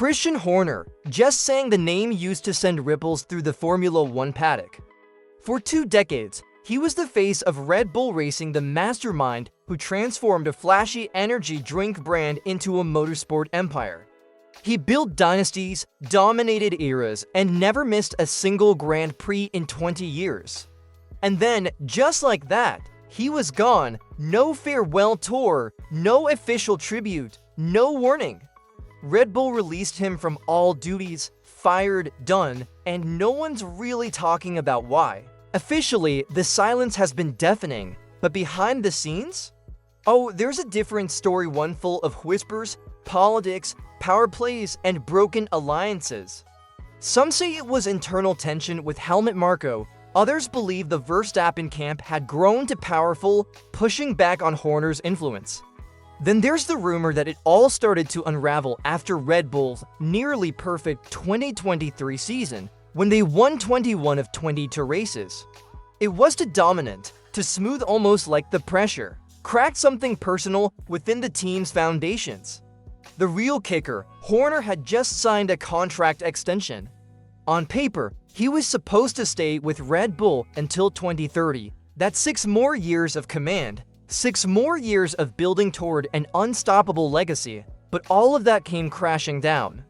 Christian Horner, just saying the name used to send ripples through the Formula One paddock. For 2 decades, he was the face of Red Bull Racing, the mastermind who transformed a flashy energy drink brand into a motorsport empire. He built dynasties, dominated eras, and never missed a single Grand Prix in 20 years. And then, just like that, he was gone. No farewell tour, no official tribute, no warning. Red Bull released him from all duties, fired, done, and no one's really talking about why. Officially, the silence has been deafening, but behind the scenes? Oh, there's a different story, one full of whispers, politics, power plays, and broken alliances. Some say it was internal tension with Helmut Marko. Others believe the Verstappen camp had grown too powerful, pushing back on Horner's influence. Then there's the rumor that it all started to unravel after Red Bull's nearly perfect 2023 season, when they won 21 of 22 races. It was too dominant, too smooth, almost like the pressure cracked something personal within the team's foundations. The real kicker, Horner had just signed a contract extension. On paper, he was supposed to stay with Red Bull until 2030. That's 6 more years of command, 6 more years of building toward an unstoppable legacy, but all of that came crashing down.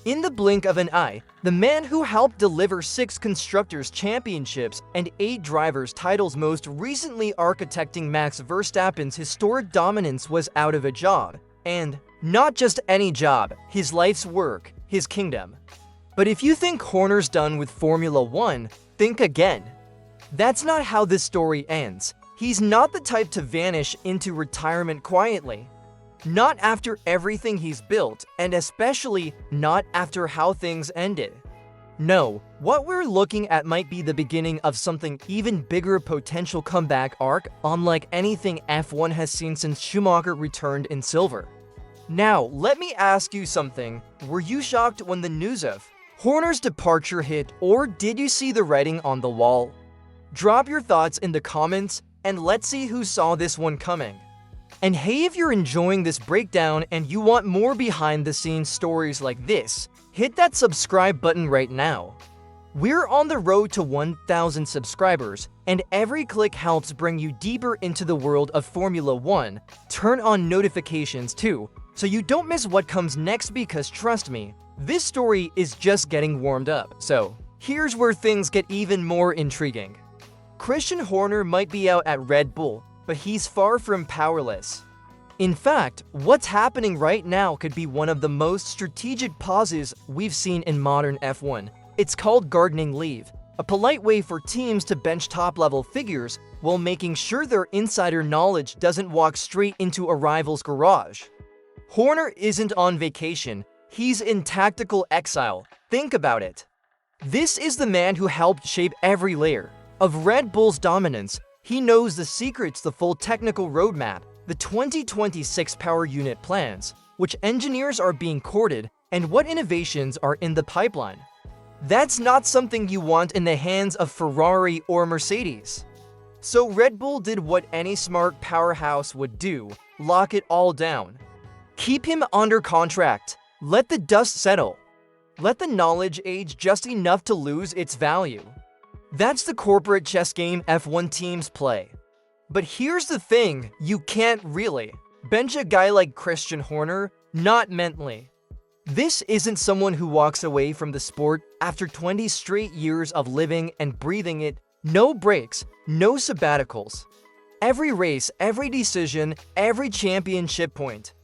In the blink of an eye, the man who helped deliver 6 Constructors' Championships and 8 Drivers' titles, most recently architecting Max Verstappen's historic dominance, was out of a job. And not just any job, his life's work, his kingdom. But if you think Horner's done with Formula One, think again. That's not how this story ends. He's not the type to vanish into retirement quietly. Not after everything he's built, and especially not after how things ended. No, what we're looking at might be the beginning of something even bigger, potential comeback arc unlike anything F1 has seen since Schumacher returned in silver. Now, let me ask you something. Were you shocked when the news of Horner's departure hit, or did you see the writing on the wall? Drop your thoughts in the comments, and let's see who saw this one coming. And hey, if you're enjoying this breakdown and you want more behind-the-scenes stories like this, hit that subscribe button right now. We're on the road to 1,000 subscribers, and every click helps bring you deeper into the world of Formula One. Turn on notifications too, so you don't miss what comes next, because trust me, this story is just getting warmed up. So, here's where things get even more intriguing. Christian Horner might be out at Red Bull, but he's far from powerless. In fact, what's happening right now could be one of the most strategic pauses we've seen in modern F1. It's called gardening leave, a polite way for teams to bench top-level figures while making sure their insider knowledge doesn't walk straight into a rival's garage. Horner isn't on vacation, he's in tactical exile. Think about it. This is the man who helped shape every layer of Red Bull's dominance. He knows the secrets, the full technical roadmap, the 2026 power unit plans, which engineers are being courted, and what innovations are in the pipeline. That's not something you want in the hands of Ferrari or Mercedes. So Red Bull did what any smart powerhouse would do: lock it all down. Keep him under contract. Let the dust settle. Let the knowledge age just enough to lose its value. That's the corporate chess game F1 teams play. But here's the thing, you can't really bench a guy like Christian Horner, not mentally. This isn't someone who walks away from the sport after 20 straight years of living and breathing it. No breaks, no sabbaticals. Every race, every decision, every championship point.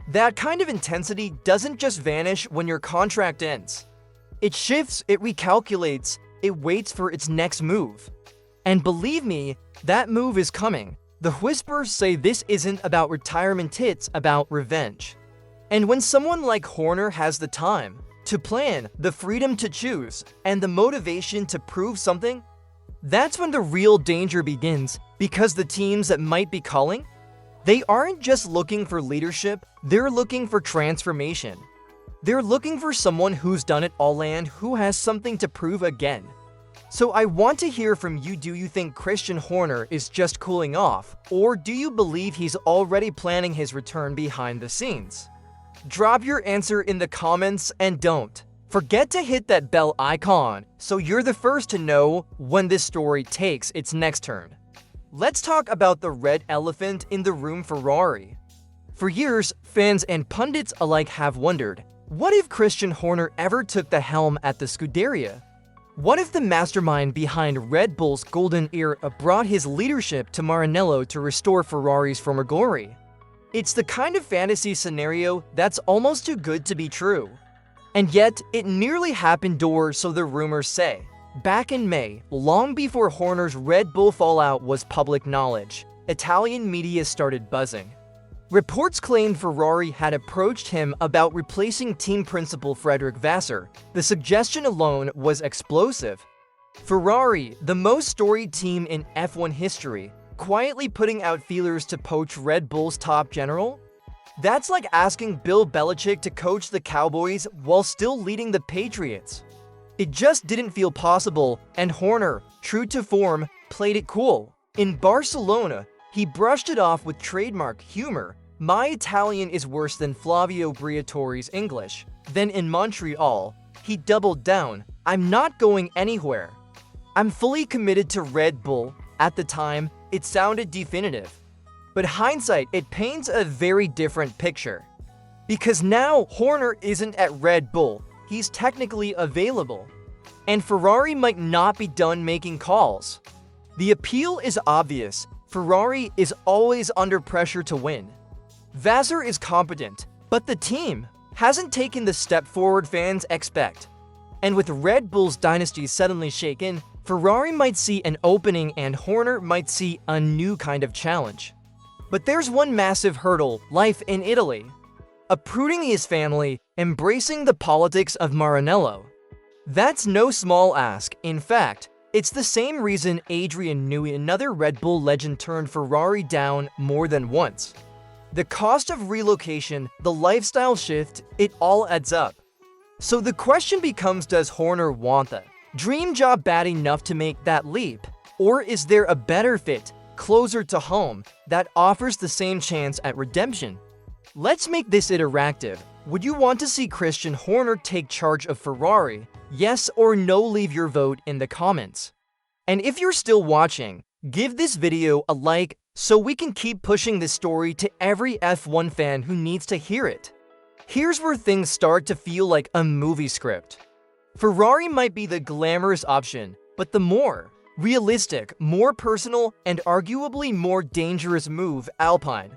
That kind of intensity doesn't just vanish when your contract ends. It shifts, it recalculates, it waits for its next move. And believe me, that move is coming. The whispers say this isn't about retirement, it's about revenge. And when someone like Horner has the time to plan, the freedom to choose, and the motivation to prove something, that's when the real danger begins, because the teams that might be calling, they aren't just looking for leadership, they're looking for transformation. They're looking for someone who's done it all and who has something to prove again. So I want to hear from you. Do you think Christian Horner is just cooling off, or do you believe he's already planning his return behind the scenes? Drop your answer in the comments and don't forget to hit that bell icon so you're the first to know when this story takes its next turn. Let's talk about the red elephant in the room, Ferrari. For years, fans and pundits alike have wondered, what if Christian Horner ever took the helm at the Scuderia? What if the mastermind behind Red Bull's golden era brought his leadership to Maranello to restore Ferrari's former glory? It's the kind of fantasy scenario that's almost too good to be true. And yet, it nearly happened, or so the rumors say. Back in May, long before Horner's Red Bull fallout was public knowledge, Italian media started buzzing. Reports claimed Ferrari had approached him about replacing team principal Frederick Vasseur. The suggestion alone was explosive. Ferrari, the most storied team in F1 history, quietly putting out feelers to poach Red Bull's top general? That's like asking Bill Belichick to coach the Cowboys while still leading the Patriots. It just didn't feel possible, and Horner, true to form, played it cool. In Barcelona, he brushed it off with trademark humor. My Italian is worse than Flavio Briatore's English. Then in Montreal, he doubled down. I'm not going anywhere. I'm fully committed to Red Bull. At the time, it sounded definitive. But hindsight, it paints a very different picture. Because now Horner isn't at Red Bull, he's technically available. And Ferrari might not be done making calls. The appeal is obvious. Ferrari is always under pressure to win. Vasseur is competent, but the team hasn't taken the step forward fans expect. And with Red Bull's dynasty suddenly shaken, Ferrari might see an opening and Horner might see a new kind of challenge. But there's one massive hurdle: life in Italy. Uprooting his family, embracing the politics of Maranello. That's no small ask. In fact, it's the same reason Adrian Newey, another Red Bull legend, turned Ferrari down more than once. The cost of relocation, the lifestyle shift, it all adds up. So the question becomes, does Horner want the dream job bad enough to make that leap? Or is there a better fit, closer to home, that offers the same chance at redemption? Let's make this interactive. Would you want to see Christian Horner take charge of Ferrari? Yes or no? Leave your vote in the comments. And if you're still watching, give this video a like so we can keep pushing this story to every F1 fan who needs to hear it. Here's where things start to feel like a movie script. Ferrari might be the glamorous option, but the more realistic, more personal, and arguably more dangerous move, Alpine.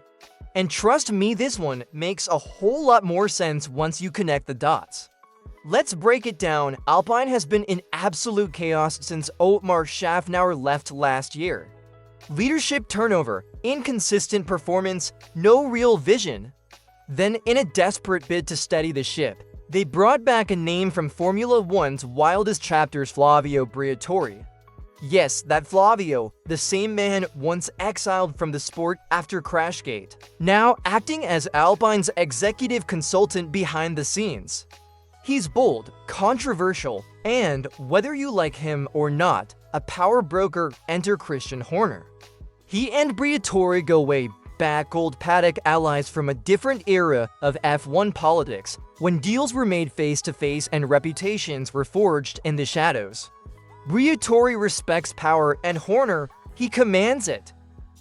And trust me, this one makes a whole lot more sense once you connect the dots. Let's break it down. Alpine has been in absolute chaos since Otmar Szafnauer left last year. Leadership turnover, inconsistent performance, no real vision. Then, in a desperate bid to steady the ship, they brought back a name from Formula One's wildest chapters, Flavio Briatore. Yes, that Flavio, the same man once exiled from the sport after Crashgate, now acting as Alpine's executive consultant behind the scenes. He's bold, controversial, and, whether you like him or not, a power broker. Enter Christian Horner. He and Briatore go way back, old paddock allies from a different era of F1 politics, when deals were made face-to-face and reputations were forged in the shadows. Briatore respects power, and Horner, he commands it.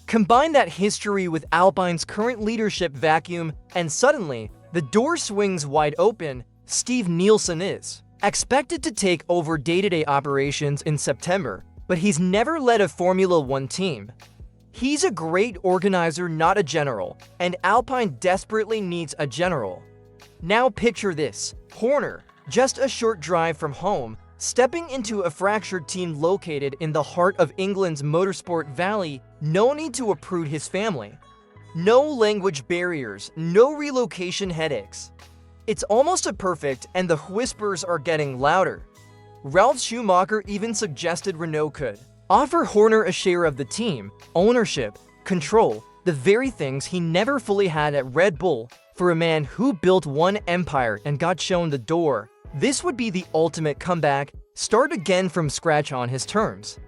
Combine that history with Alpine's current leadership vacuum, and suddenly, the door swings wide open. Steve Nielsen is expected to take over day-to-day operations in September, but he's never led a Formula One team. He's a great organizer, not a general, and Alpine desperately needs a general. Now picture this: Horner, just a short drive from home, stepping into a fractured team located in the heart of England's motorsport valley. No need to uproot his family. No language barriers, no relocation headaches. It's almost a perfect, and the whispers are getting louder. Ralf Schumacher even suggested Renault could offer Horner a share of the team, ownership, control, the very things he never fully had at Red Bull. For a man who built one empire and got shown the door, this would be the ultimate comeback, start again from scratch on his terms.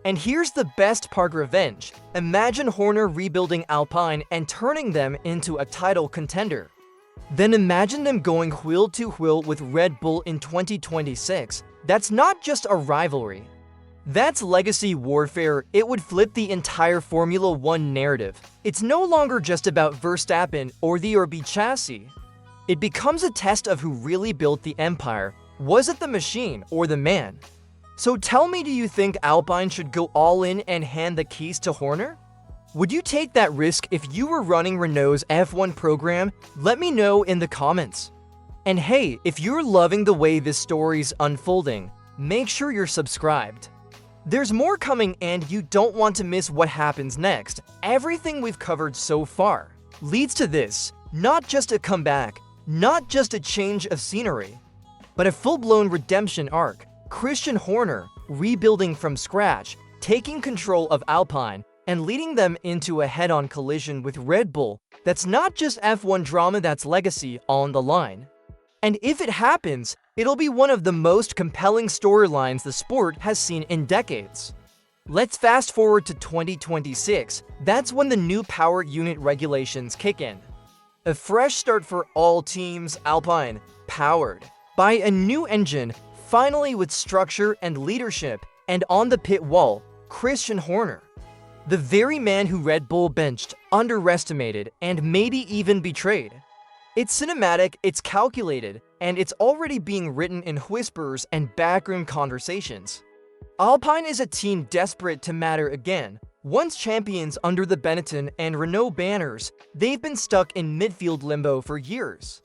And here's the best part: revenge. Imagine Horner rebuilding Alpine and turning them into a title contender. Then imagine them going wheel to wheel with Red Bull in 2026. That's not just a rivalry. That's legacy warfare. It would flip the entire Formula One narrative. It's no longer just about Verstappen or the RB chassis. It becomes a test of who really built the empire. Was it the machine or the man? So tell me, do you think Alpine should go all in and hand the keys to Horner? Would you take that risk if you were running Renault's F1 program? Let me know in the comments. And hey, if you're loving the way this story's unfolding, make sure you're subscribed. There's more coming and you don't want to miss what happens next. Everything we've covered so far leads to this, not just a comeback, not just a change of scenery, but a full-blown redemption arc. Christian Horner rebuilding from scratch, taking control of Alpine, and leading them into a head-on collision with Red Bull. That's not just F1 drama, that's legacy on the line. And if it happens, it'll be one of the most compelling storylines the sport has seen in decades. Let's fast forward to 2026. That's when the new power unit regulations kick in. A fresh start for all teams. Alpine, powered by a new engine, finally with structure and leadership, and on the pit wall, Christian Horner. The very man who Red Bull benched, underestimated, and maybe even betrayed. It's cinematic, it's calculated, and it's already being written in whispers and backroom conversations. Alpine is a team desperate to matter again. Once champions under the Benetton and Renault banners, they've been stuck in midfield limbo for years.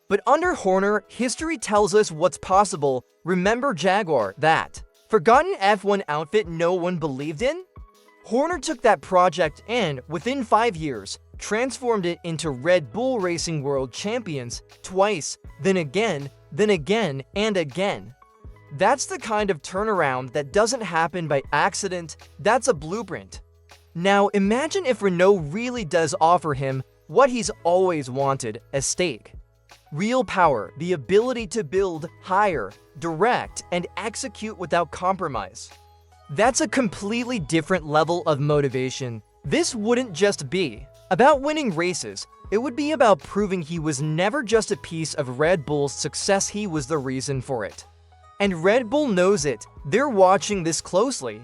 But under Horner, history tells us what's possible. Remember Jaguar, that forgotten F1 outfit no one believed in? Horner took that project and, within 5 years, transformed it into Red Bull Racing World Champions twice, then again, and again. That's the kind of turnaround that doesn't happen by accident. That's a blueprint. Now imagine if Renault really does offer him what he's always wanted, a stake. Real power, the ability to build, hire, direct, and execute without compromise. That's a completely different level of motivation. This wouldn't just be about winning races. It would be about proving he was never just a piece of Red Bull's success, he was the reason for it. And Red Bull knows it. They're watching this closely.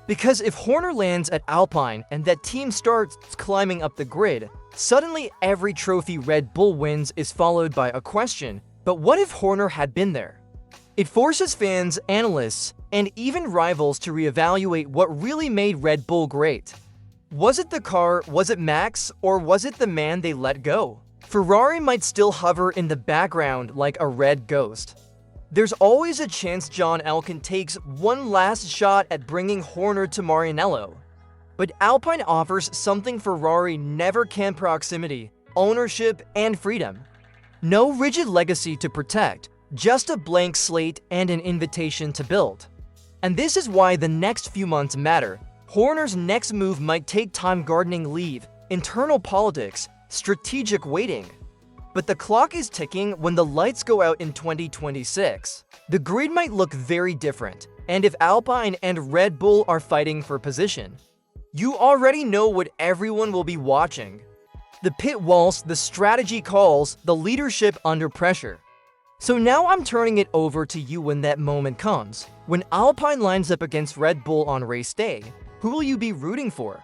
Because if Horner lands at Alpine and that team starts climbing up the grid, suddenly every trophy Red Bull wins is followed by a question, but what if Horner had been there? It forces fans, analysts, and even rivals to reevaluate what really made Red Bull great. Was it the car, was it Max, or was it the man they let go? Ferrari might still hover in the background like a red ghost. There's always a chance John Elkann takes one last shot at bringing Horner to Maranello. But Alpine offers something Ferrari never can: proximity, ownership, and freedom. No rigid legacy to protect, just a blank slate and an invitation to build. And this is why the next few months matter. Horner's next move might take time: gardening leave, internal politics, strategic waiting. But the clock is ticking. When the lights go out in 2026, the grid might look very different. And if Alpine and Red Bull are fighting for position, you already know what everyone will be watching. The pit walls, the strategy calls, the leadership under pressure. So now I'm turning it over to you when that moment comes. When Alpine lines up against Red Bull on race day, who will you be rooting for?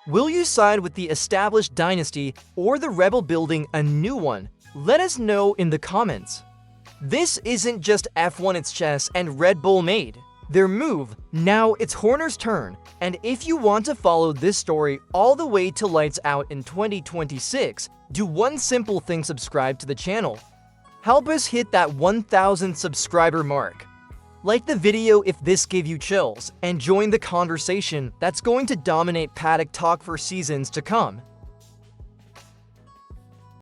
Will you side with the established dynasty or the rebel building a new one? Let us know in the comments. This isn't just F1, it's chess, and Red Bull made their move. Now it's Horner's turn. And if you want to follow this story all the way to lights out in 2026, do one simple thing: subscribe to the channel. Help us hit that 1,000 subscriber mark. Like the video if this gave you chills, and join the conversation that's going to dominate paddock talk for seasons to come.